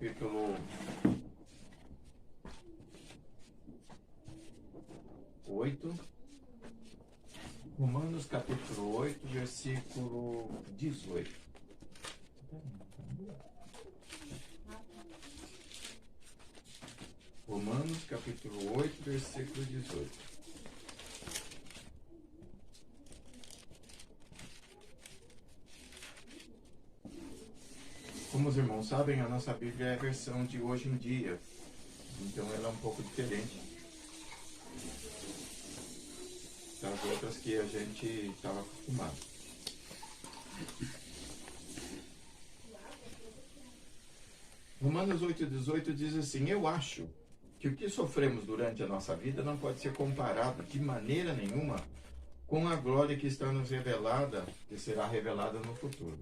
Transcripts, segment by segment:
capítulo 8. Romanos capítulo 8, versículo 18. Romanos capítulo 8, versículo 18. Como os irmãos sabem, a nossa Bíblia é a versão de hoje em dia, então ela é um pouco diferente das outras que a gente estava acostumado. Romanos 8,18 diz assim: eu acho que o que sofremos durante a nossa vida não pode ser comparado de maneira nenhuma com a glória que está nos revelada, que será revelada no futuro.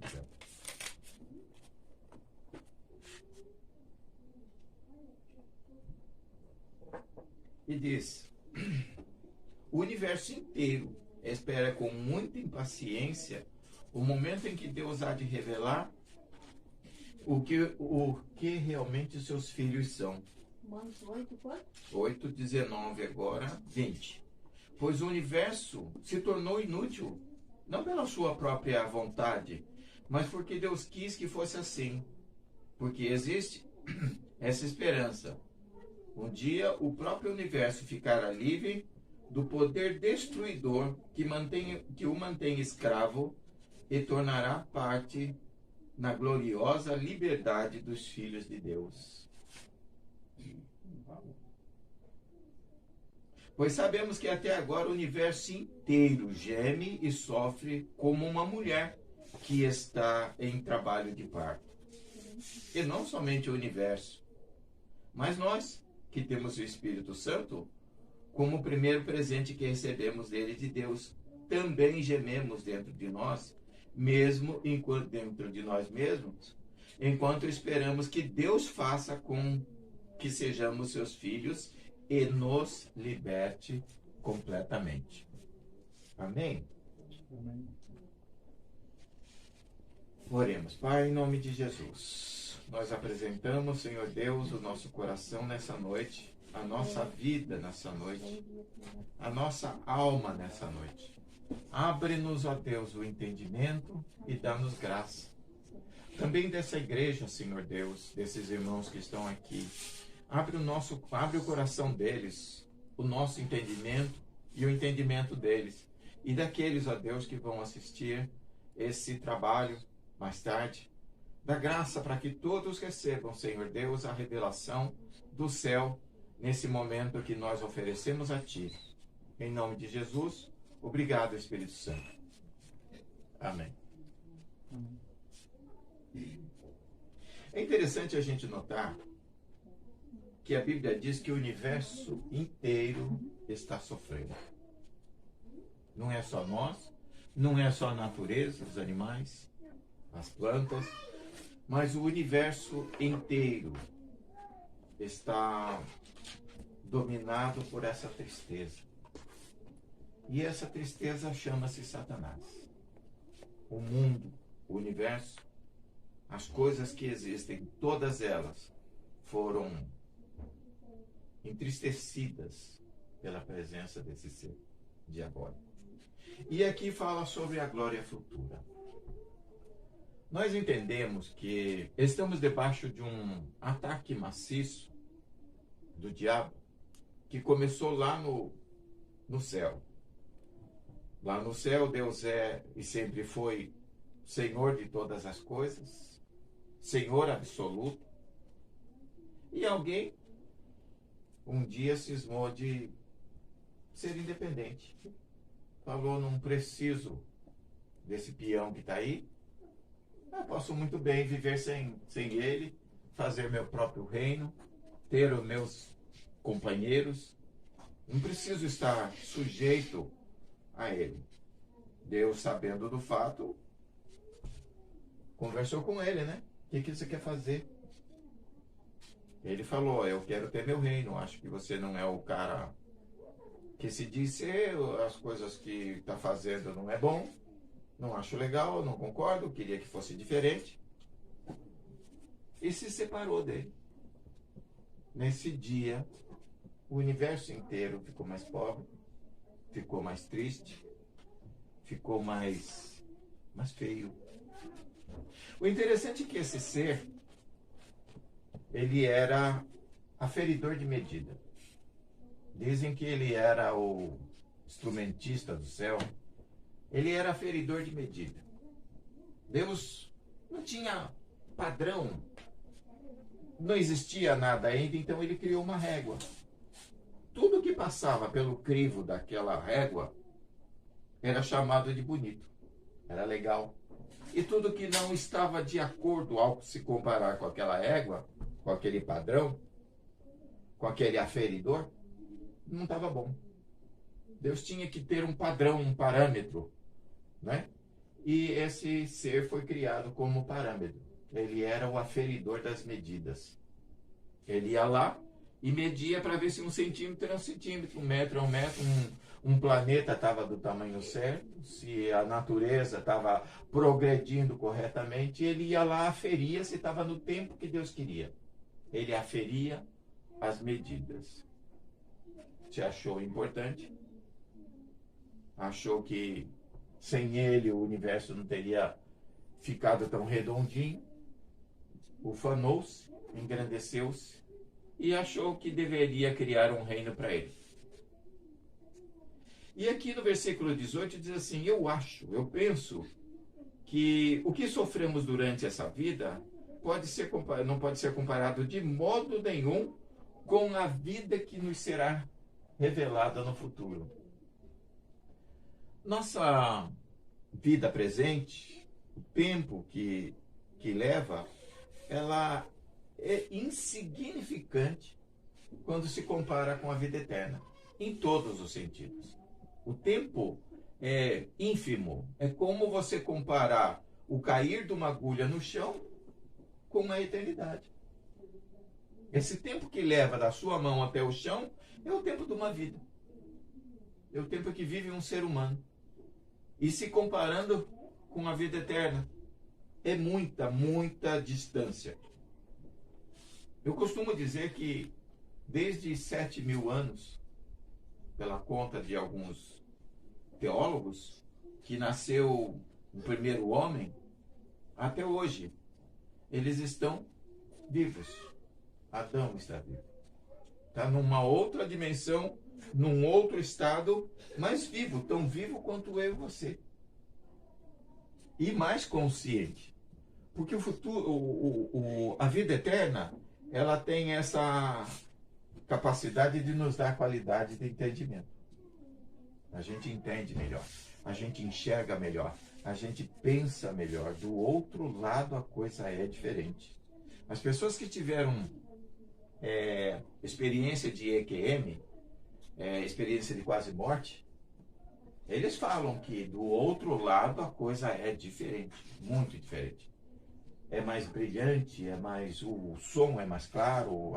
E diz: o universo inteiro espera com muita impaciência o momento em que Deus há de revelar o que realmente os seus filhos são. 8:19 agora, 20. Pois o universo se tornou inútil, não pela sua própria vontade, mas porque Deus quis que fosse assim. Porque existe essa esperança. Um dia o próprio universo ficará livre do poder destruidor que o mantém escravo e tornará parte na gloriosa liberdade dos filhos de Deus. Pois sabemos que até agora o universo inteiro geme e sofre como uma mulher que está em trabalho de parto. E não somente o universo, mas nós, que temos o Espírito Santo, como o primeiro presente que recebemos dele de Deus, também gememos dentro de nós, mesmo enquanto dentro de nós mesmos, enquanto esperamos que Deus faça com que sejamos seus filhos e nos liberte completamente. Amém? Amém. Oremos. Pai, em nome de Jesus, nós apresentamos, Senhor Deus, o nosso coração nessa noite, a nossa vida nessa noite, a nossa alma nessa noite. Abre-nos, ó Deus, o entendimento e dá-nos graça. Também dessa igreja, Senhor Deus, desses irmãos que estão aqui. Abre o coração deles, o nosso entendimento e o entendimento deles. E daqueles, ó Deus, que vão assistir esse trabalho mais tarde. Dá graça para que todos recebam, Senhor Deus, a revelação do céu nesse momento que nós oferecemos a Ti. Em nome de Jesus, obrigado, Espírito Santo. Amém. É interessante a gente notar que a Bíblia diz que o universo inteiro está sofrendo. Não é só nós, não é só a natureza, os animais, as plantas, mas o universo inteiro está dominado por essa tristeza. E essa tristeza chama-se Satanás. O mundo, o universo, as coisas que existem, todas elas foram entristecidas pela presença desse ser diabólico. E aqui fala sobre a glória futura. Nós entendemos que estamos debaixo de um ataque maciço do diabo que começou lá no céu. Lá no céu, Deus é e sempre foi Senhor de todas as coisas, Senhor absoluto. E alguém um dia cismou de ser independente. Falou, não preciso desse peão que está aí. Eu posso muito bem viver sem ele, fazer meu próprio reino, ter os meus companheiros. Não preciso estar sujeito a ele. Deus, sabendo do fato, conversou com ele, né? O que você quer fazer? Ele falou, eu quero ter meu reino. Acho que você não é o cara que se diz ser, as coisas que está fazendo não é bom. Não acho legal, não concordo, queria que fosse diferente. E e se separou dele. Nesse dia, o universo inteiro ficou mais pobre, ficou mais triste, ficou mais feio. O interessante é que esse ser, ele era aferidor de medida. Dizem que ele era o instrumentista do céu. Ele era aferidor de medida. Deus não tinha padrão, não existia nada ainda, então ele criou uma régua. Tudo que passava pelo crivo daquela régua era chamado de bonito, era legal. E tudo que não estava de acordo ao se comparar com aquela régua, com aquele padrão, com aquele aferidor, não estava bom. Deus tinha que ter um padrão, um parâmetro, né? E esse ser foi criado como parâmetro. Ele era o aferidor das medidas. Ele ia lá e media para ver se 1 centímetro era 1 centímetro, 1 metro é 1 metro, um planeta estava do tamanho certo, se a natureza estava progredindo corretamente, ele ia lá, aferia se estava no tempo que Deus queria. Ele aferia as medidas. Se achou importante, achou que sem ele o universo não teria ficado tão redondinho, ufanou-se, engrandeceu-se e achou que deveria criar um reino para ele. E aqui no versículo 18 diz assim: eu penso que o que sofremos durante essa vida não pode ser comparado de modo nenhum com a vida que nos será revelada no futuro. Nossa vida presente, o tempo que leva, ela é insignificante quando se compara com a vida eterna, em todos os sentidos. O tempo é ínfimo, é como você comparar o cair de uma agulha no chão com a eternidade. Esse tempo que leva da sua mão até o chão é o tempo de uma vida. É o tempo que vive um ser humano. E se comparando com a vida eterna, é muita, muita distância. Eu costumo dizer que desde 7.000 anos, pela conta de alguns teólogos, que nasceu o primeiro homem, até hoje, eles estão vivos. Adão está vivo. Está numa outra dimensão, num outro estado, mas vivo, tão vivo quanto eu e você. E mais consciente. Porque o futuro, a vida eterna, ela tem essa capacidade de nos dar qualidade de entendimento. A gente entende melhor, a gente enxerga melhor, a gente pensa melhor. Do outro lado a coisa é diferente. As pessoas que tiveram experiência de EQM, experiência de quase morte, eles falam que do outro lado a coisa é diferente, muito diferente. É mais brilhante, o som é mais claro,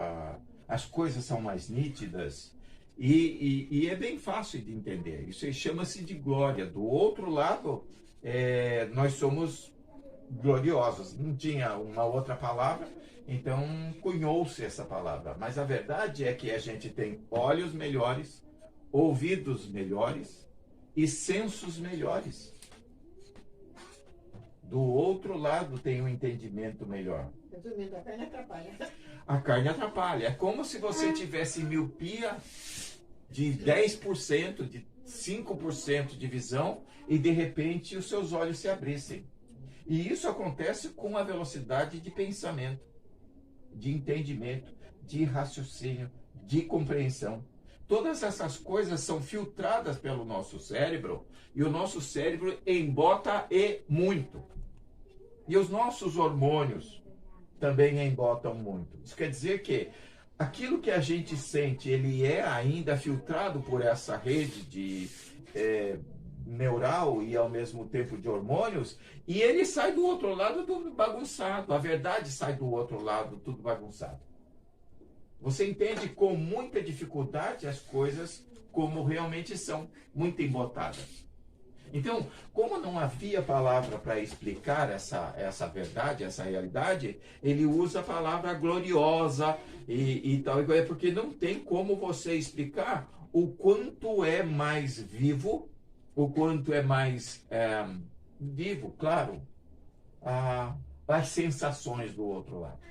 as coisas são mais nítidas e é bem fácil de entender. Isso chama-se de glória. Do outro lado, nós somos gloriosos. Não tinha uma outra palavra, então cunhou-se essa palavra. Mas a verdade é que a gente tem olhos melhores, ouvidos melhores e sensos melhores. Do outro lado tem um entendimento melhor. Resumindo, a carne atrapalha. A carne atrapalha. É como se você tivesse miopia de 10%, de 5% de visão e de repente os seus olhos se abrissem. E isso acontece com a velocidade de pensamento, de entendimento, de raciocínio, de compreensão. Todas essas coisas são filtradas pelo nosso cérebro e o nosso cérebro embota muito. E os nossos hormônios também embotam muito. Isso quer dizer que aquilo que a gente sente, ele é ainda filtrado por essa rede de neural e ao mesmo tempo de hormônios, e ele sai do outro lado tudo bagunçado. A verdade sai do outro lado tudo bagunçado. Você entende com muita dificuldade as coisas como realmente são, muito embotadas. Então, como não havia palavra para explicar essa verdade, essa realidade, ele usa a palavra gloriosa e tal, porque não tem como você explicar o quanto é mais vivo, o quanto é mais vivo, claro, as sensações do outro lado.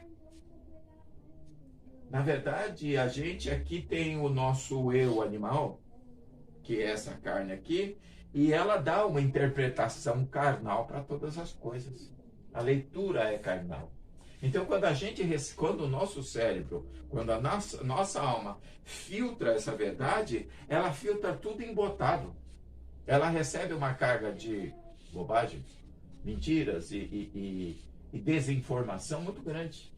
Na verdade, a gente aqui tem o nosso eu animal, que é essa carne aqui, e ela dá uma interpretação carnal para todas as coisas. A leitura é carnal. Então, quando o nosso cérebro, quando a nossa alma filtra essa verdade, ela filtra tudo embotado. Ela recebe uma carga de bobagens, mentiras e desinformação muito grande.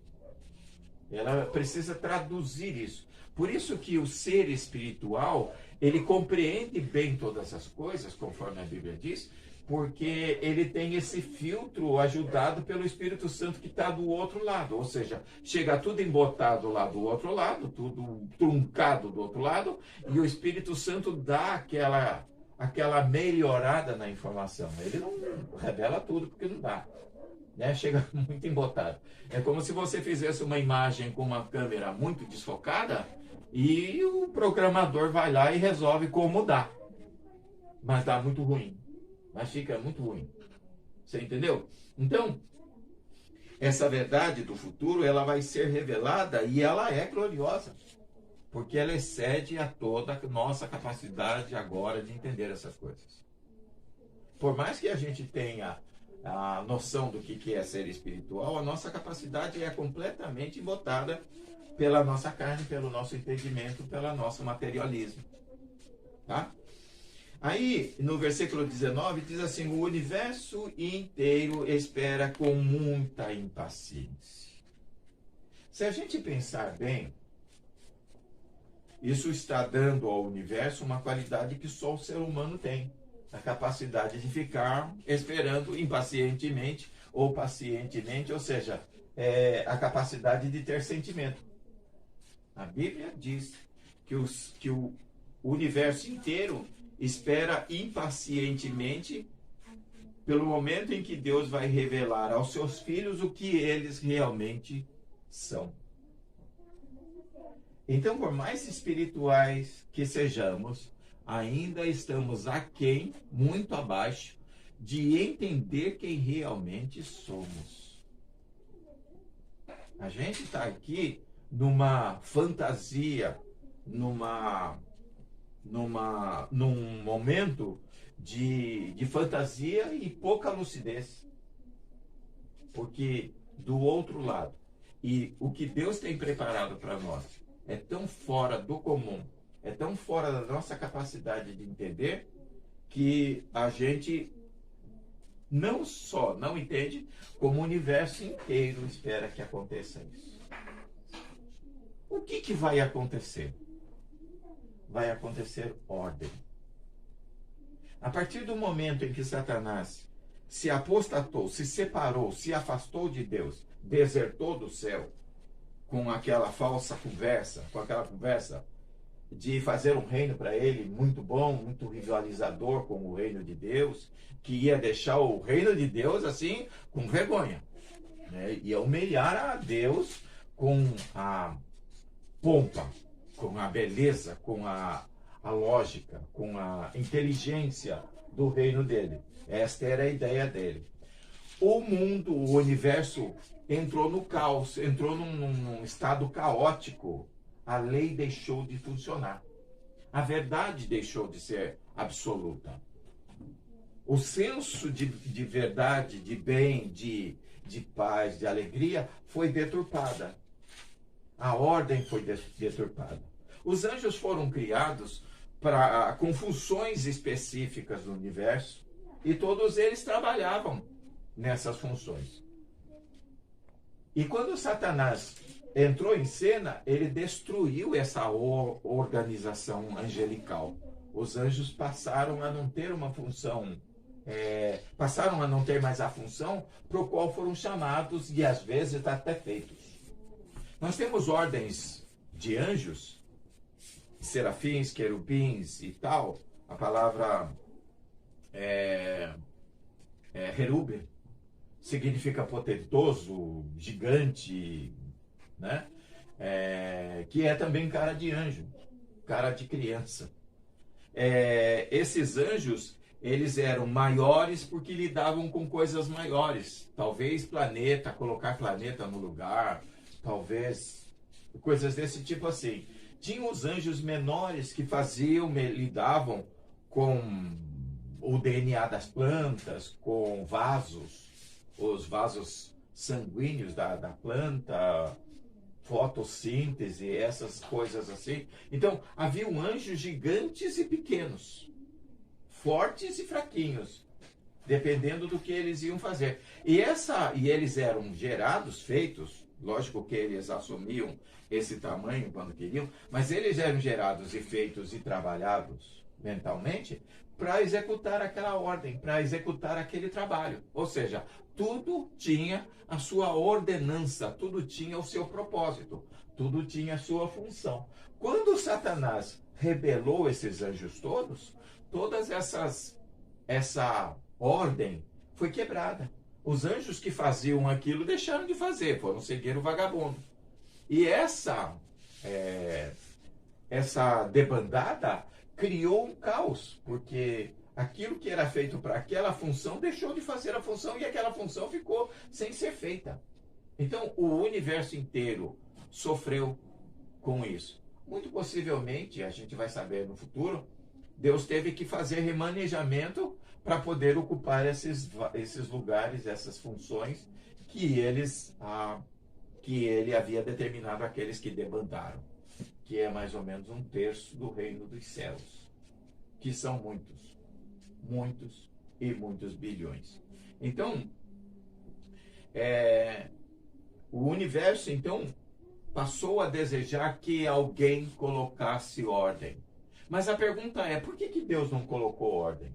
Ela precisa traduzir isso. Por isso que o ser espiritual, ele compreende bem todas as coisas, conforme a Bíblia diz, porque ele tem esse filtro ajudado pelo Espírito Santo que está do outro lado. Ou seja, chega tudo embotado lá do outro lado, tudo truncado do outro lado, e o Espírito Santo dá aquela melhorada na informação. Ele não revela tudo, porque não dá. Né? Chega muito embotado. É como se você fizesse uma imagem com uma câmera muito desfocada e o programador vai lá e resolve como dá. Mas dá muito ruim. Mas fica muito ruim. Você entendeu? Então, essa verdade do futuro, ela vai ser revelada e ela é gloriosa. Porque ela excede a toda a nossa capacidade agora de entender essas coisas. Por mais que a gente tenha a noção do que é ser espiritual, a nossa capacidade é completamente embotada pela nossa carne, pelo nosso entendimento, pelo nosso materialismo. Tá? Aí, no versículo 19, diz assim: o universo inteiro espera com muita impaciência. Se a gente pensar bem, isso está dando ao universo uma qualidade que só o ser humano tem. A capacidade de ficar esperando impacientemente ou pacientemente, ou seja, a capacidade de ter sentimento. A Bíblia diz que o universo inteiro espera impacientemente pelo momento em que Deus vai revelar aos seus filhos o que eles realmente são. Então, por mais espirituais que sejamos, ainda estamos aquém, muito abaixo, de entender quem realmente somos. A gente está aqui numa fantasia, num momento de fantasia e pouca lucidez. Porque do outro lado, e o que Deus tem preparado para nós é tão fora do comum, é tão fora da nossa capacidade de entender, que a gente não só não entende, como o universo inteiro espera que aconteça isso. O que vai acontecer? Vai acontecer ordem. A partir do momento em que Satanás se apostatou, se separou, se afastou de Deus, desertou do céu, com aquela falsa conversa, com aquela conversa de fazer um reino para ele muito bom, muito rivalizador com o reino de Deus, que ia deixar o reino de Deus assim, com vergonha, né? Ia humilhar a Deus com a pompa, com a beleza, com a lógica, com a inteligência do reino dele. Esta era a ideia dele. O mundo, o universo entrou no caos, entrou num estado caótico. A lei deixou de funcionar. A verdade deixou de ser absoluta. O senso de verdade, de bem, de paz, de alegria foi deturpada. A ordem foi deturpada. Os anjos foram criados com funções específicas no universo e todos eles trabalhavam nessas funções. E quando Satanás entrou em cena, ele destruiu essa organização angelical. Os anjos passaram a não ter uma função, passaram a não ter mais a função para o qual foram chamados e às vezes até feitos. Nós temos ordens de anjos, serafins, querubins e tal. A palavra Herúber significa potentoso, gigante, né? Que é também cara de anjo, cara de criança. Esses anjos, eles eram maiores porque lidavam com coisas maiores. Talvez planeta, colocar planeta no lugar, talvez coisas desse tipo assim. Tinha os anjos menores que lidavam com o DNA das plantas, com vasos, os vasos sanguíneos da planta, fotossíntese, essas coisas assim. Então, haviam anjos gigantes e pequenos, fortes e fraquinhos, dependendo do que eles iam fazer. E eles eram gerados, feitos, lógico que eles assumiam esse tamanho quando queriam, mas eles eram gerados e feitos e trabalhados mentalmente para executar aquela ordem, para executar aquele trabalho. Ou seja, tudo tinha a sua ordenança, tudo tinha o seu propósito, tudo tinha a sua função. Quando Satanás rebelou esses anjos todos, essa ordem foi quebrada. Os anjos que faziam aquilo deixaram de fazer, foram seguir o vagabundo. E essa debandada criou um caos, porque aquilo que era feito para aquela função deixou de fazer a função e aquela função ficou sem ser feita. Então, o universo inteiro sofreu com isso. Muito possivelmente, a gente vai saber no futuro, Deus teve que fazer remanejamento para poder ocupar esses lugares, essas funções que ele havia determinado àqueles que debandaram, que é mais ou menos 1/3 do reino dos céus, que são muitos, muitos e muitos bilhões. Então, o universo, então, passou a desejar que alguém colocasse ordem. Mas a pergunta é, por que Deus não colocou ordem?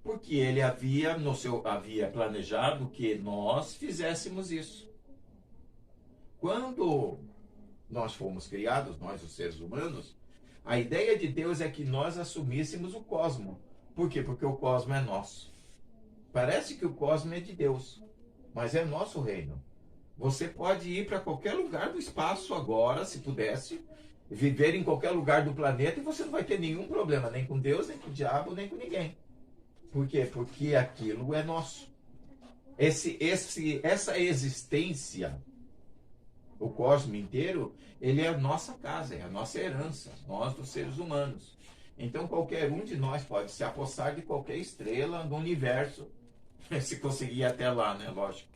Porque ele havia planejado que nós fizéssemos isso. Quando nós fomos criados, nós os seres humanos, a ideia de Deus é que nós assumíssemos o cosmo. Por quê? Porque o cosmo é nosso. Parece que o cosmo é de Deus, mas é nosso reino. Você pode ir para qualquer lugar do espaço agora, se pudesse, viver em qualquer lugar do planeta e você não vai ter nenhum problema, nem com Deus, nem com o diabo, nem com ninguém. Por quê? Porque aquilo é nosso. Essa existência, o cosmos inteiro, ele é a nossa casa, é a nossa herança, nós dos seres humanos. Então qualquer um de nós pode se apossar de qualquer estrela do universo, se conseguir ir até lá, né? Lógico.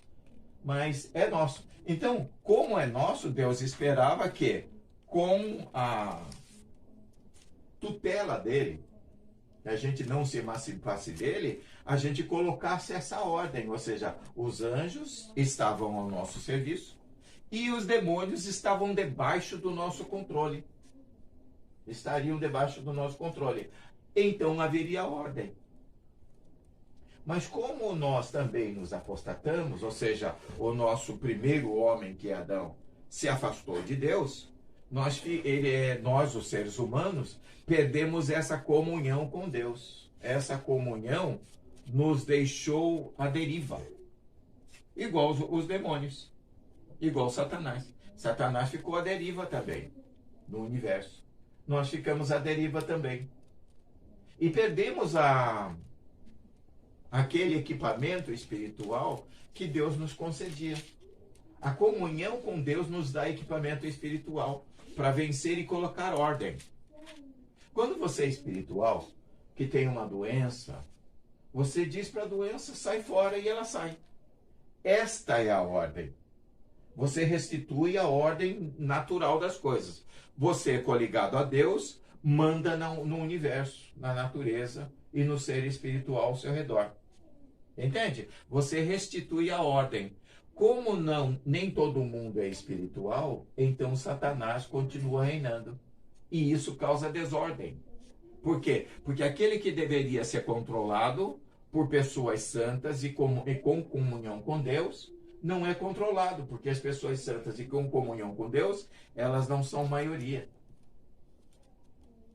Mas é nosso. Então, como é nosso, Deus esperava que, com a tutela dele, a gente não se emancipasse dele, a gente colocasse essa ordem, ou seja, os anjos estavam ao nosso serviço e os demônios estavam debaixo do nosso controle. Estariam debaixo do nosso controle. Então haveria ordem. Mas como nós também nos apostatamos, ou seja, o nosso primeiro homem, que é Adão, se afastou de Deus, nós, os seres humanos, perdemos essa comunhão com Deus. Essa comunhão nos deixou à deriva. Igual os demônios. Igual Satanás. Satanás ficou à deriva também no universo. Nós ficamos à deriva também. E perdemos aquele equipamento espiritual que Deus nos concedia. A comunhão com Deus nos dá equipamento espiritual para vencer e colocar ordem. Quando você é espiritual, que tem uma doença, você diz para a doença, sai fora, e ela sai. Esta é a ordem. Você restitui a ordem natural das coisas. Você, coligado a Deus, manda no universo, na natureza e no ser espiritual ao seu redor. Entende? Você restitui a ordem. Como nem todo mundo é espiritual, então Satanás continua reinando. E isso causa desordem. Por quê? Porque aquele que deveria ser controlado por pessoas santas e com comunhão com Deus, não é controlado, porque as pessoas santas e com comunhão com Deus, elas não são maioria.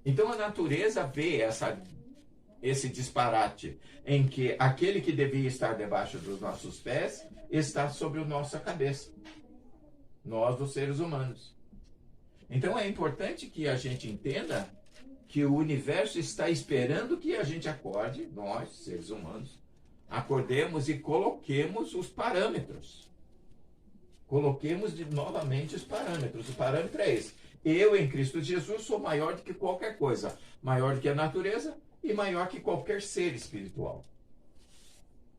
Então a natureza vê esse disparate em que aquele que devia estar debaixo dos nossos pés está sobre a nossa cabeça. Nós, os seres humanos. Então é importante que a gente entenda que o universo está esperando que a gente acorde, nós, seres humanos, acordemos e coloquemos os parâmetros. Coloquemos novamente os parâmetros. O parâmetro é esse. Eu, em Cristo Jesus, sou maior do que qualquer coisa. Maior do que a natureza e maior que qualquer ser espiritual.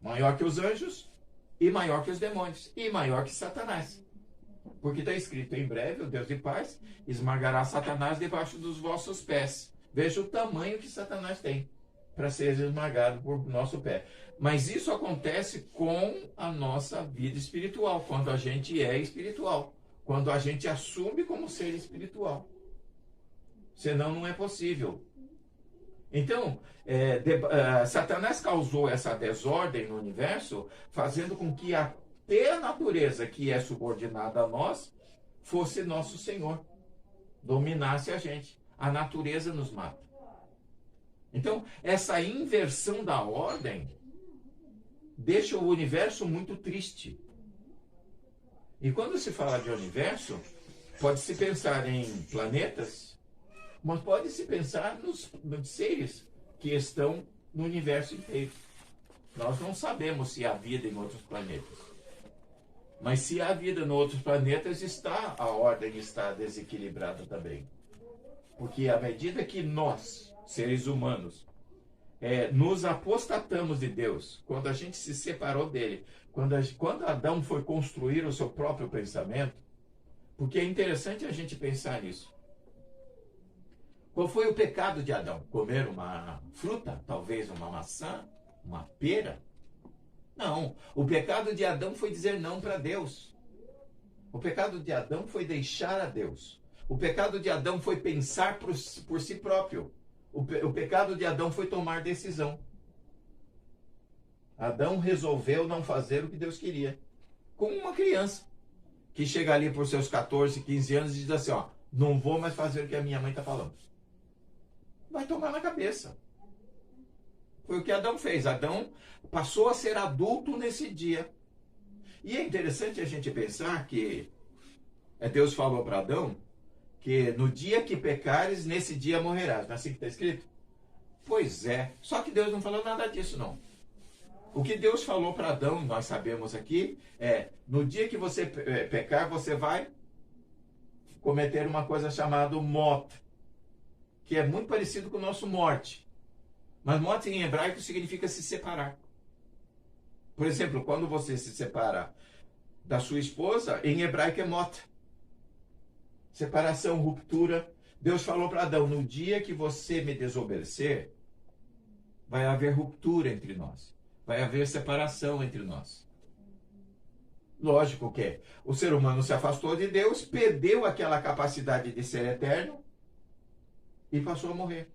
Maior que os anjos e maior que os demônios. E maior que Satanás. Porque está escrito, em breve, o Deus de paz esmagará Satanás debaixo dos vossos pés. Veja o tamanho que Satanás tem para ser esmagado por nosso pé. Mas isso acontece com a nossa vida espiritual, quando a gente é espiritual. Quando a gente assume como ser espiritual. Senão não é possível. Então, Satanás causou essa desordem no universo, fazendo com que até a natureza que é subordinada a nós fosse nosso Senhor, dominasse a gente. A natureza nos mata. Então, essa inversão da ordem deixa o universo muito triste. E quando se fala de universo, pode-se pensar em planetas, mas pode-se pensar nos seres que estão no universo inteiro. Nós não sabemos se há vida em outros planetas. Mas se há vida em outros planetas, a ordem está desequilibrada também. Porque à medida que nós, seres humanos, nos apostatamos de Deus, quando a gente se separou dele, quando Adão foi construir o seu próprio pensamento, porque é interessante a gente pensar nisso. Qual foi o pecado de Adão? Comer uma fruta? Talvez uma maçã? Uma pera? Não. O pecado de Adão foi dizer não para Deus. O pecado de Adão foi deixar a Deus. O pecado de Adão foi pensar por si próprio. O pecado de Adão foi tomar decisão. Adão resolveu não fazer o que Deus queria. Como uma criança que chega ali por seus 14, 15 anos e diz assim, ó, não vou mais fazer o que a minha mãe está falando. Vai tomar na cabeça. Foi o que Adão fez. Adão passou a ser adulto nesse dia. E é interessante a gente pensar que Deus falou para Adão que no dia que pecares, nesse dia morrerás. Não é assim que está escrito? Pois é. Só que Deus não falou nada disso, não. O que Deus falou para Adão, nós sabemos aqui, no dia que você pecar, você vai cometer uma coisa chamada morte, que é muito parecido com o nosso morte. Mas morte em hebraico significa se separar. Por exemplo, quando você se separa da sua esposa, em hebraico é morte. Separação, ruptura. Deus falou para Adão, no dia que você me desobedecer, vai haver ruptura entre nós. Vai haver separação entre nós. Lógico que o ser humano se afastou de Deus, perdeu aquela capacidade de ser eterno e passou a morrer.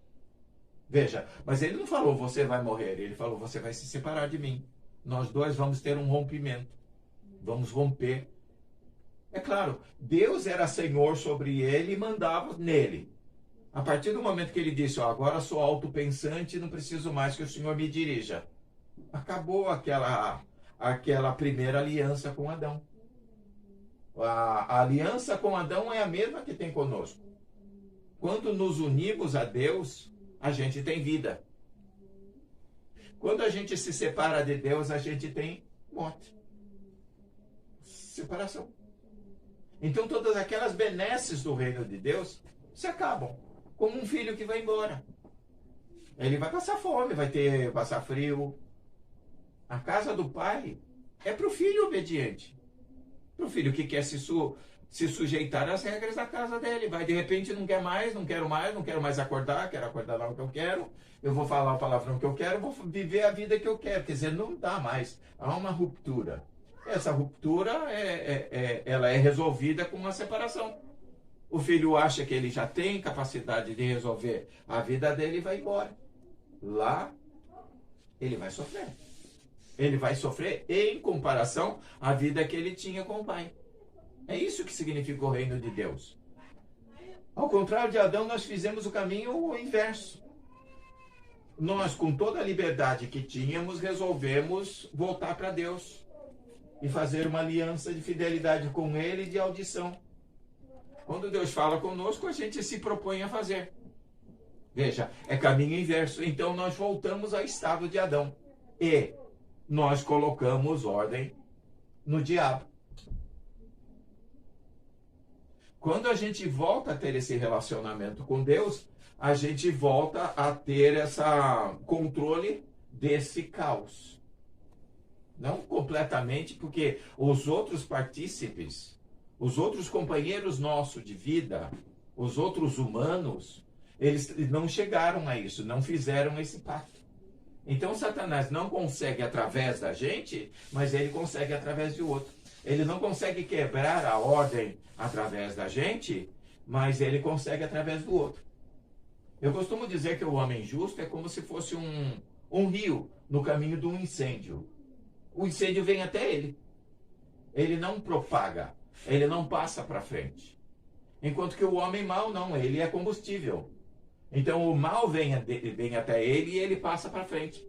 Veja, mas ele não falou você vai morrer, ele falou você vai se separar de mim. Nós dois vamos ter um rompimento. Vamos romper. É claro, Deus era Senhor sobre ele e mandava nele. A partir do momento que ele disse, ó, agora sou autopensante, não preciso mais que o Senhor me dirija. Acabou aquela primeira aliança com Adão. A aliança com Adão é a mesma que tem conosco. Quando nos unimos a Deus, a gente tem vida. Quando a gente se separa de Deus, a gente tem morte. Separação. Então todas aquelas benesses do reino de Deus se acabam. Como um filho que vai embora. Ele vai passar fome, vai passar frio. A casa do pai é para o filho obediente. Para o filho que quer se sujeitar às regras da casa dele. Vai, de repente, não quer mais, não quero mais acordar, quero acordar na hora que eu quero, eu vou falar a palavrão que eu quero, vou viver a vida que eu quero. Quer dizer, não dá mais. Há uma ruptura. Essa ruptura, ela é resolvida com uma separação. O filho acha que ele já tem capacidade de resolver a vida dele e vai embora. Lá, ele vai sofrer. Ele vai sofrer em comparação à vida que ele tinha com o pai. É isso que significa o reino de Deus. Ao contrário de Adão, nós fizemos o caminho inverso. nós, com toda a liberdade que tínhamos, resolvemos voltar para Deus e fazer uma aliança de fidelidade com Ele e de audição. Quando Deus fala conosco, a gente se propõe a fazer. Veja, é caminho inverso. Então nós voltamos ao estado de Adão e nós colocamos ordem no diabo. Quando a gente volta a ter esse relacionamento com Deus, a gente volta a ter esse controle desse caos. Não completamente, porque os outros partícipes, os outros companheiros nossos de vida, os outros humanos, eles não chegaram a isso, não fizeram esse pacto. Então Satanás não consegue através da gente, mas ele consegue através de outro. Ele não consegue quebrar a ordem através da gente, mas ele consegue através do outro. Eu costumo dizer que o homem justo é como se fosse um rio no caminho de um incêndio. O incêndio vem até ele. Ele não propaga, ele não passa para frente. Enquanto que o homem mau não, ele é combustível. Então o mal vem até ele e ele passa para frente.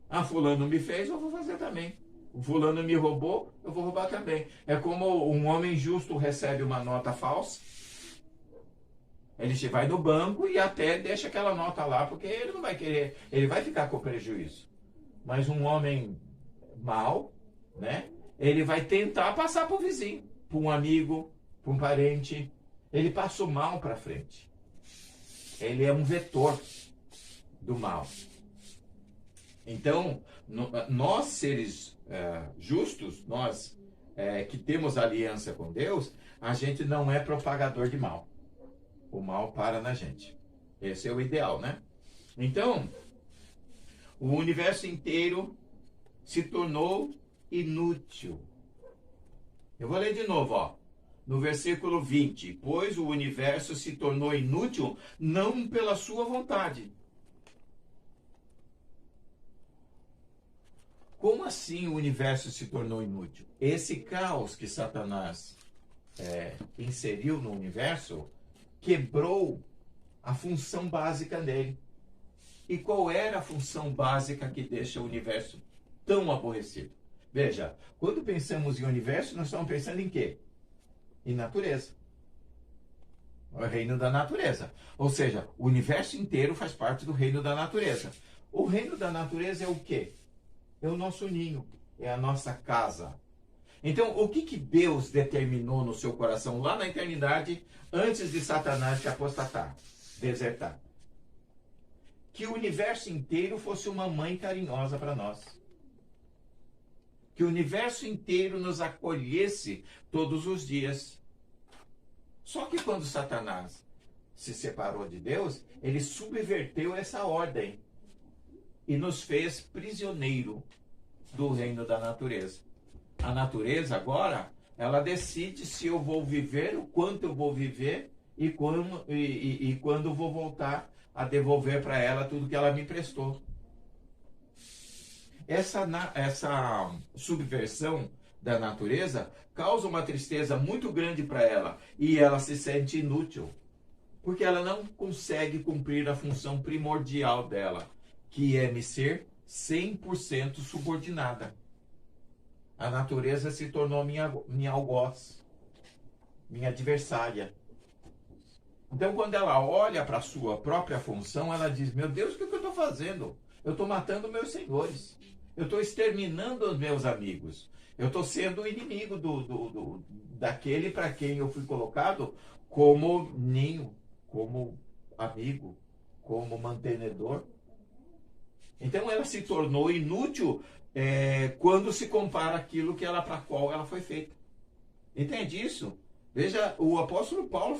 Ah, fulano me fez, eu vou fazer também. O fulano me roubou, eu vou roubar também. É como um homem justo recebe uma nota falsa. Ele vai no banco e até deixa aquela nota lá, porque ele não vai querer, ele vai ficar com prejuízo. Mas um homem mau, né? Ele vai tentar passar para o vizinho, para um amigo, para um parente. Ele passa o mal para frente. Ele é um vetor do mal. Então, nós seres justos, nós que temos aliança com Deus, a gente não é propagador de mal. O mal para na gente. Esse é o ideal, né? Então, o universo inteiro se tornou inútil. Eu vou ler de novo, ó. No versículo 20. Pois o universo se tornou inútil não pela sua vontade. Como assim o universo se tornou inútil? Esse caos que Satanás inseriu no universo quebrou a função básica dele. E qual era a função básica que deixa o universo tão aborrecido? Veja, quando pensamos em universo, nós estamos pensando em quê? Em natureza. O reino da natureza. Ou seja, o universo inteiro faz parte do reino da natureza. O reino da natureza é o quê? É o nosso ninho, é a nossa casa. Então, o que Deus determinou no seu coração lá na eternidade, antes de Satanás se apostatar, desertar? Que o universo inteiro fosse uma mãe carinhosa para nós. Que o universo inteiro nos acolhesse todos os dias. Só que quando Satanás se separou de Deus, ele subverteu essa ordem e nos fez prisioneiro do reino da natureza. A natureza agora, ela decide se eu vou viver, o quanto eu vou viver e quando eu vou voltar a devolver para ela tudo que ela me prestou. Essa subversão da natureza causa uma tristeza muito grande para ela e ela se sente inútil, porque ela não consegue cumprir a função primordial dela, que é me ser 100% subordinada. A natureza se tornou minha algoz, minha adversária. Então, quando ela olha para a sua própria função, ela diz: meu Deus, o que eu estou fazendo? Eu estou matando meus senhores. Eu estou exterminando os meus amigos. Eu estou sendo o inimigo daquele para quem eu fui colocado como ninho, como amigo, como mantenedor. Então ela se tornou inútil quando se compara aquilo para qual ela foi feita. Entende isso? Veja o apóstolo Paulo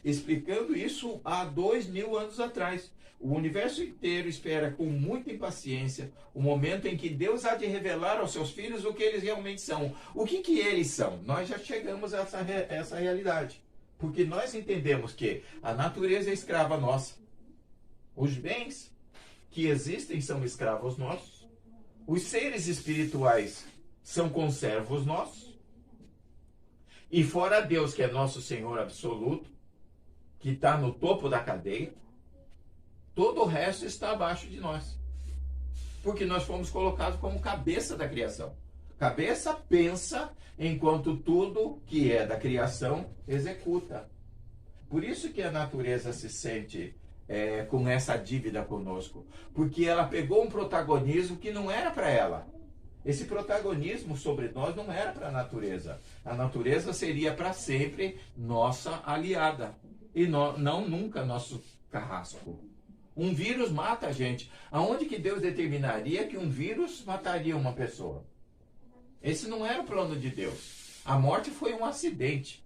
explicando isso há 2000 anos atrás. O universo inteiro espera com muita impaciência o momento em que Deus há de revelar aos seus filhos o que eles realmente são. O que eles são? Nós já chegamos a essa realidade. Porque nós entendemos que a natureza é escrava nossa. Os bens que existem são escravos nossos. Os seres espirituais são conservos nossos. E fora Deus, que é nosso Senhor absoluto, que está no topo da cadeia, Todo o resto está abaixo de nós. Porque nós fomos colocados como cabeça da criação. Cabeça pensa, enquanto tudo que é da criação executa. Por isso que a natureza se sente com essa dívida conosco. Porque ela pegou um protagonismo que não era para ela. Esse protagonismo sobre nós não era para a natureza. A natureza seria para sempre nossa aliada. E não nunca nosso carrasco. Um vírus mata a gente. Aonde que Deus determinaria que um vírus mataria uma pessoa? Esse não era o plano de Deus. A morte foi um acidente.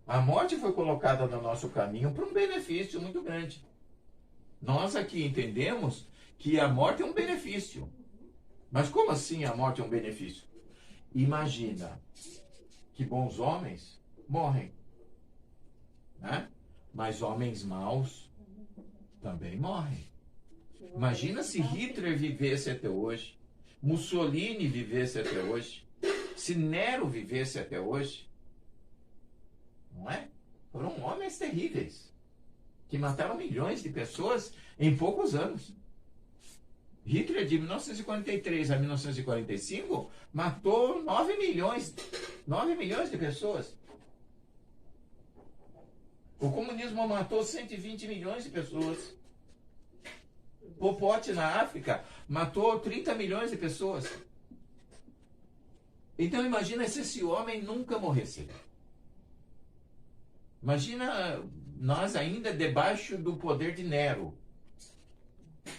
A morte foi colocada no nosso caminho para um benefício muito grande. Nós aqui entendemos que a morte é um benefício. Mas como assim a morte é um benefício? Imagina que bons homens morrem, né? Mas homens maus também morrem. Imagina se Hitler vivesse até hoje, Mussolini vivesse até hoje, se Nero vivesse até hoje. Não é? Foram homens terríveis, que mataram milhões de pessoas em poucos anos. Hitler, de 1943 a 1945, matou 9 milhões de pessoas. O comunismo matou 120 milhões de pessoas. Pol Pot na África matou 30 milhões de pessoas. Então imagina se esse homem nunca morresse. Imagina nós ainda debaixo do poder de Nero,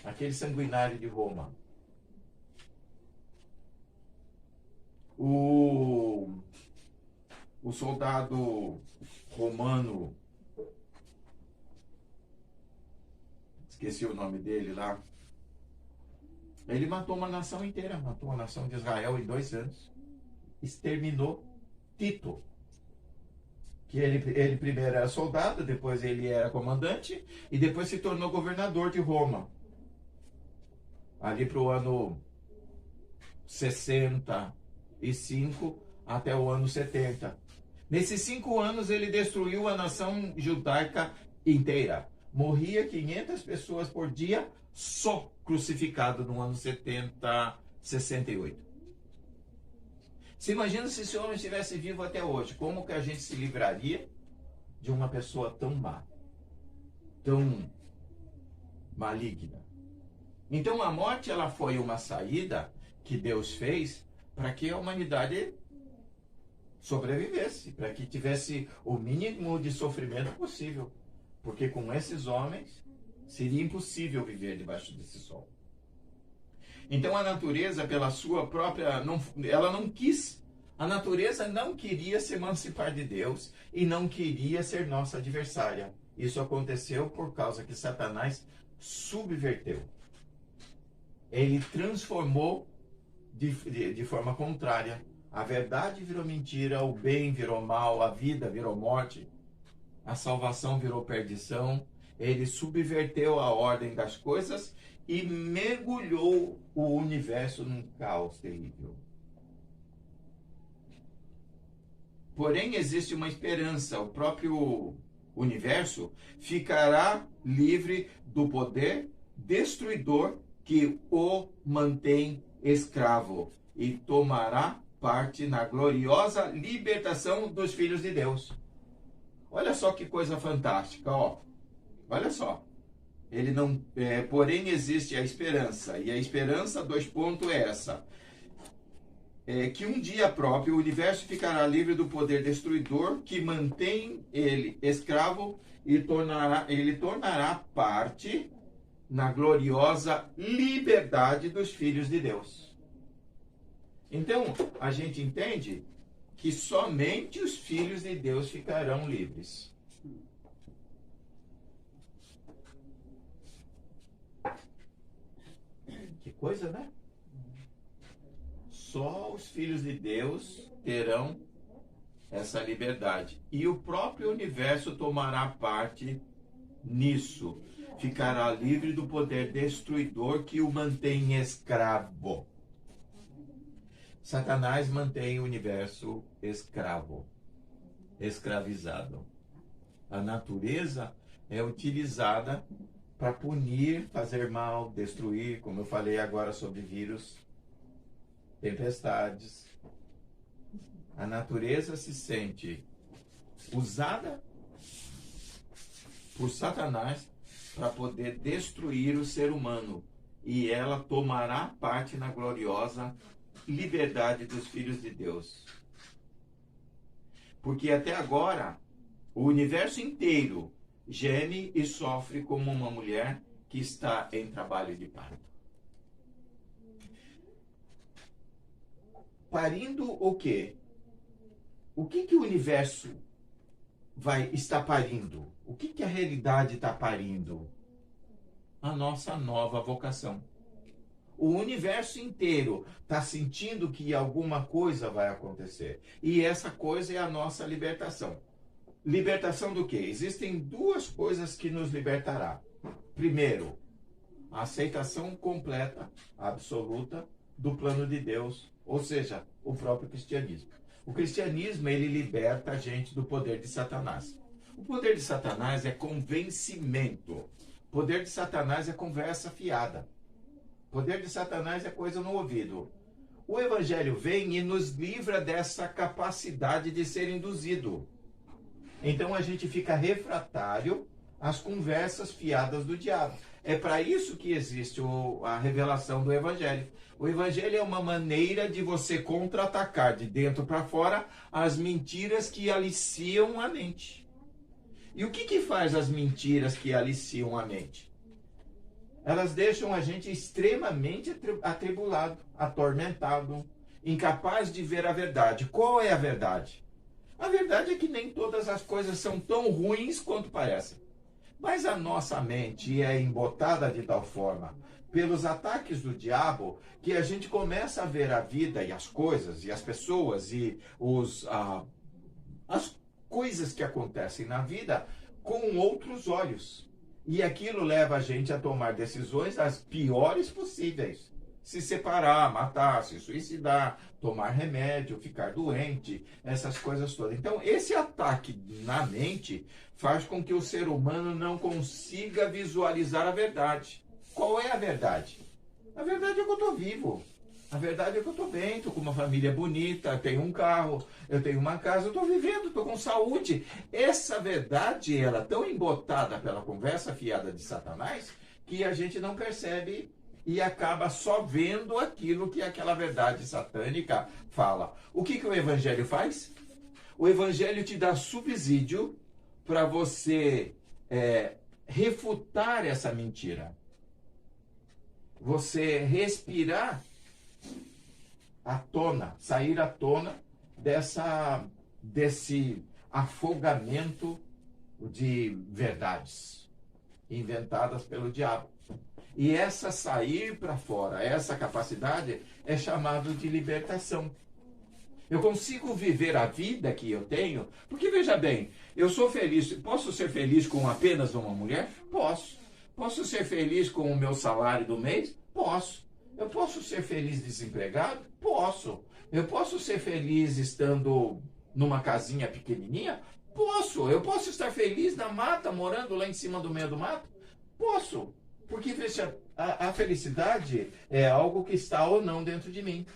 aquele sanguinário de Roma. O soldado romano, esqueci o nome dele lá, ele matou uma nação inteira, matou a nação de Israel em 2 anos. Exterminou Tito. Que ele primeiro era soldado, depois ele era comandante e depois se tornou governador de Roma. Ali para o ano 65 até o ano 70. Nesses 5 anos ele destruiu a nação judaica inteira. Morria 500 pessoas por dia só crucificado no ano 70, 68. Você imagina se esse homem estivesse vivo até hoje, como que a gente se livraria de uma pessoa tão má, tão maligna? Então a morte, ela foi uma saída que Deus fez para que a humanidade sobrevivesse, para que tivesse o mínimo de sofrimento possível, porque com esses homens seria impossível viver debaixo desse sol. Então a natureza, pela sua própria, ela não quis, a natureza não queria se emancipar de Deus e não queria ser nossa adversária. Isso aconteceu por causa que Satanás subverteu. Ele transformou de forma contrária. A verdade virou mentira, o bem virou mal, a vida virou morte, a salvação virou perdição. Ele subverteu a ordem das coisas e mergulhou o universo num caos terrível. Porém, existe uma esperança. O próprio universo ficará livre do poder destruidor que o mantém escravo e tomará parte na gloriosa libertação dos filhos de Deus. Olha só que coisa fantástica, ó. Olha só. Ele não, porém existe a esperança, e a esperança, 2 pontos, é essa. Que um dia próprio o universo ficará livre do poder destruidor que mantém ele escravo e ele tornará parte na gloriosa liberdade dos filhos de Deus. Então, a gente entende que somente os filhos de Deus ficarão livres. Que coisa, né? Só os filhos de Deus terão essa liberdade. E o próprio universo tomará parte nisso. Ficará livre do poder destruidor que o mantém escravo. Satanás mantém o universo escravo, escravizado. A natureza é utilizada para punir, fazer mal, destruir, como eu falei agora sobre vírus, tempestades. A natureza se sente usada por Satanás para poder destruir o ser humano. E ela tomará parte na gloriosa liberdade dos filhos de Deus. Porque até agora, o universo inteiro geme e sofre como uma mulher que está em trabalho de parto. Parindo o quê? O que o universo está parindo? O que a realidade está parindo? A nossa nova vocação. O universo inteiro está sentindo que alguma coisa vai acontecer. E essa coisa é a nossa libertação. Libertação do quê? Existem duas coisas que nos libertará. Primeiro, a aceitação completa, absoluta, do plano de Deus, ou seja, o próprio cristianismo. O cristianismo, ele liberta a gente do poder de Satanás. O poder de Satanás é convencimento. O poder de Satanás é conversa fiada. O poder de Satanás é coisa no ouvido. O evangelho vem e nos livra dessa capacidade de ser induzido. Então a gente fica refratário às conversas fiadas do diabo. É para isso que existe a revelação do evangelho. O evangelho é uma maneira de você contra-atacar de dentro para fora as mentiras que aliciam a mente. E o que faz as mentiras que aliciam a mente? Elas deixam a gente extremamente atribulado, atormentado, incapaz de ver a verdade. Qual é a verdade? A verdade é que nem todas as coisas são tão ruins quanto parecem. Mas a nossa mente é embotada de tal forma pelos ataques do diabo que a gente começa a ver a vida e as coisas e as pessoas e as coisas que acontecem na vida com outros olhos. E aquilo leva a gente a tomar decisões as piores possíveis. Se separar, matar, se suicidar, tomar remédio, ficar doente, essas coisas todas. Então, esse ataque na mente faz com que o ser humano não consiga visualizar a verdade. Qual é a verdade? A verdade é que eu estou vivo. A verdade é que eu estou bem, estou com uma família bonita, eu tenho um carro, eu tenho uma casa, eu estou vivendo, estou com saúde. Essa verdade, ela é tão embotada pela conversa fiada de Satanás que a gente não percebe e acaba só vendo aquilo que aquela verdade satânica fala. O que o evangelho faz? O evangelho te dá subsídio para você refutar essa mentira. Você respirar sair à tona desse afogamento de verdades inventadas pelo diabo. E essa sair para fora, essa capacidade é chamado de libertação. Eu consigo viver a vida que eu tenho, porque veja bem, eu sou feliz, posso ser feliz com apenas uma mulher? Posso. Posso ser feliz com o meu salário do mês? Posso. Eu posso ser feliz desempregado? Posso. Eu posso ser feliz estando numa casinha pequenininha? Posso. Eu posso estar feliz na mata, morando lá em cima do meio do mato? Posso. Porque, veja, a felicidade é algo que está ou não dentro de mim.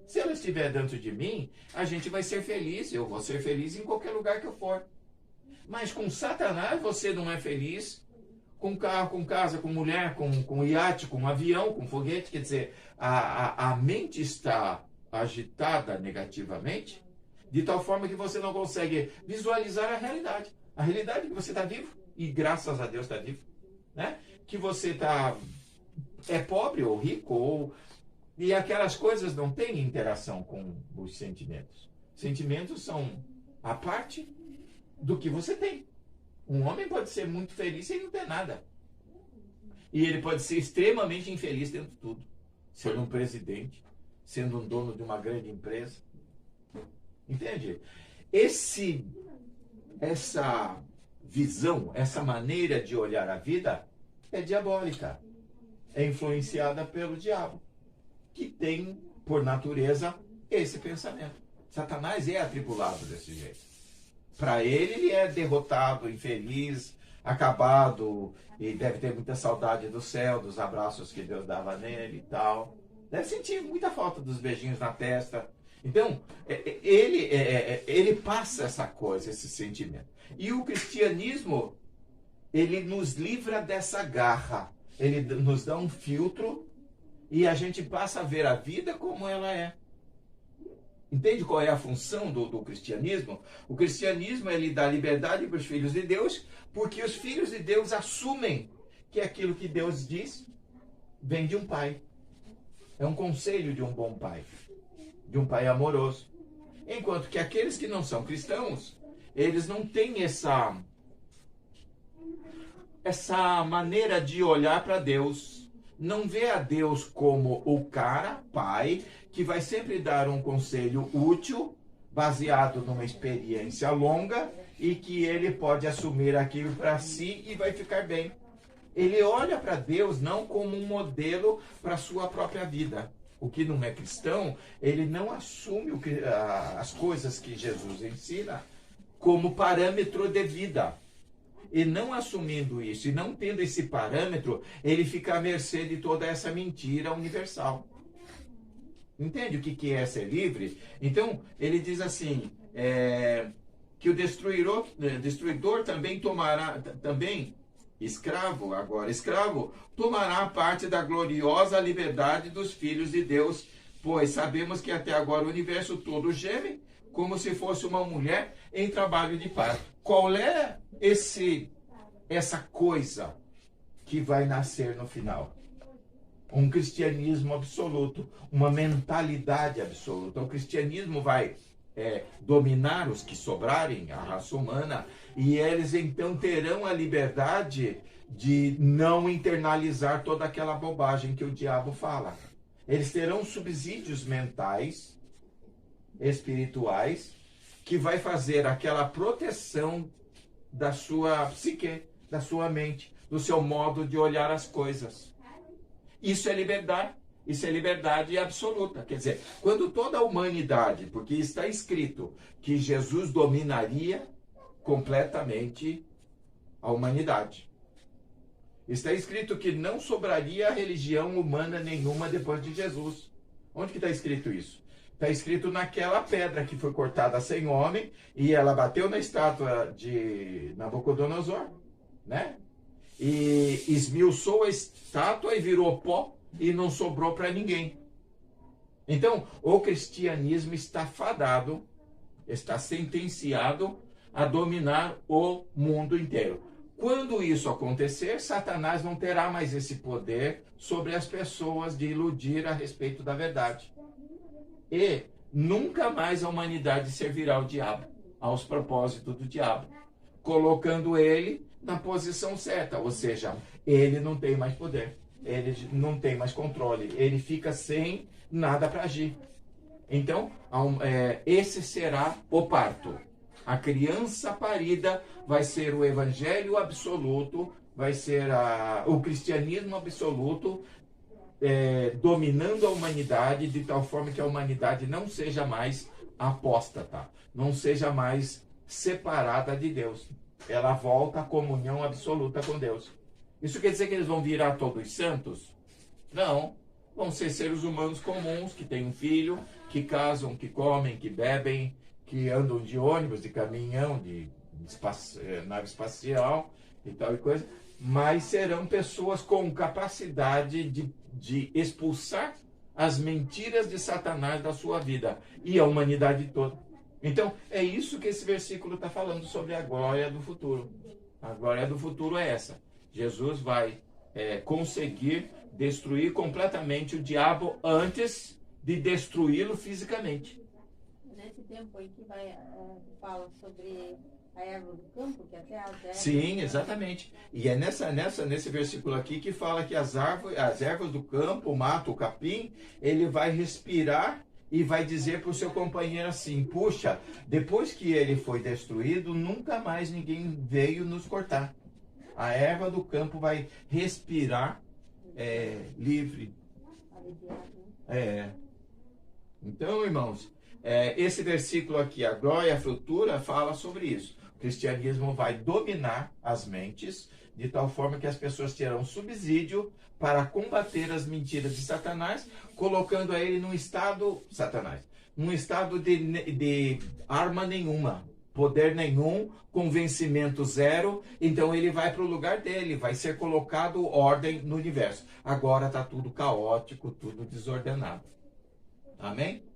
Se ela estiver dentro de mim, a gente vai ser feliz. Eu vou ser feliz em qualquer lugar que eu for. Mas com Satanás você não é feliz. Com carro, com casa, com mulher, com iate, com avião, com foguete. Quer dizer, a mente está agitada negativamente, de tal forma que você não consegue visualizar a realidade. A realidade é que você está vivo, e graças a Deus está vivo. Né? Que você é pobre ou rico, e aquelas coisas não têm interação com os sentimentos. Sentimentos são a parte do que você tem. Um homem pode ser muito feliz sem não ter nada. E ele pode ser extremamente infeliz tendo tudo. Sendo um presidente, sendo um dono de uma grande empresa. Entende? Essa visão, essa maneira de olhar a vida é diabólica. É influenciada pelo diabo, que tem, por natureza, esse pensamento. Satanás é atribulado desse jeito. Para ele é derrotado, infeliz, acabado e deve ter muita saudade do céu, dos abraços que Deus dava nele e tal. Deve sentir muita falta dos beijinhos na testa. Então, ele passa essa coisa, esse sentimento. E o cristianismo, ele nos livra dessa garra. Ele nos dá um filtro e a gente passa a ver a vida como ela é. Entende qual é a função do cristianismo? O cristianismo, ele dá liberdade para os filhos de Deus, porque os filhos de Deus assumem que aquilo que Deus diz vem de um pai. É um conselho de um bom pai, de um pai amoroso. Enquanto que aqueles que não são cristãos, eles não têm essa maneira de olhar para Deus. Não vê a Deus como o cara, pai, que vai sempre dar um conselho útil, baseado numa experiência longa, e que ele pode assumir aquilo para si e vai ficar bem. Ele olha para Deus não como um modelo para a sua própria vida. O que não é cristão, ele não assume as coisas que Jesus ensina como parâmetro de vida. E não assumindo isso, e não tendo esse parâmetro, ele fica à mercê de toda essa mentira universal. Entende o que é ser livre? Então, ele diz assim, que o destruidor também tomará, escravo, tomará parte da gloriosa liberdade dos filhos de Deus, pois sabemos que até agora o universo todo geme como se fosse uma mulher em trabalho de parto. Qual é essa coisa que vai nascer no final? Um cristianismo absoluto, uma mentalidade absoluta. O cristianismo vai dominar os que sobrarem, a raça humana, e eles então terão a liberdade de não internalizar toda aquela bobagem que o diabo fala. Eles terão subsídios mentais, espirituais, que vai fazer aquela proteção da sua psique, da sua mente, do seu modo de olhar as coisas. Isso é liberdade. Isso é liberdade absoluta. Quer dizer, quando toda a humanidade, porque está escrito que Jesus dominaria completamente a humanidade. Está escrito que não sobraria religião humana nenhuma depois de Jesus. Onde que está escrito isso? Está escrito naquela pedra que foi cortada sem homem e ela bateu na estátua de Nabucodonosor, né? E esmiuçou a estátua e virou pó e não sobrou para ninguém. Então, o cristianismo está fadado, está sentenciado a dominar o mundo inteiro. Quando isso acontecer, Satanás não terá mais esse poder sobre as pessoas de iludir a respeito da verdade. E nunca mais a humanidade servirá ao diabo, aos propósitos do diabo, colocando ele na posição certa, ou seja, ele não tem mais poder, ele não tem mais controle, ele fica sem nada para agir. Então, esse será o parto. A criança parida vai ser o evangelho absoluto, vai ser o cristianismo absoluto, dominando a humanidade de tal forma que a humanidade não seja mais apóstata, não seja mais separada de Deus. Ela volta à comunhão absoluta com Deus. Isso quer dizer que eles vão virar todos santos? Não. Vão ser seres humanos comuns, que têm um filho, que casam, que comem, que bebem, que andam de ônibus, de caminhão, de nave espacial e tal e coisa, mas serão pessoas com capacidade de expulsar as mentiras de Satanás da sua vida e a humanidade toda. Então, é isso que esse versículo está falando sobre a glória do futuro. A glória do futuro é essa. Jesus vai conseguir destruir completamente o diabo antes de destruí-lo fisicamente. Nesse tempo aí que fala sobre a erva do campo, que até as ervas... Sim, exatamente. E é nesse versículo aqui que fala que as ervas do campo, o mato, o capim, ele vai respirar e vai dizer para o seu companheiro assim: puxa, depois que ele foi destruído, nunca mais ninguém veio nos cortar. A erva do campo vai respirar livre. Então, irmãos, esse versículo aqui, a glória futura, fala sobre isso. cristianismo vai dominar as mentes, de tal forma que as pessoas terão subsídio para combater as mentiras de Satanás, colocando a ele num estado, Satanás, num estado de arma nenhuma, poder nenhum, convencimento zero. Então ele vai para o lugar dele, vai ser colocado ordem no universo. Agora está tudo caótico, tudo desordenado. Amém?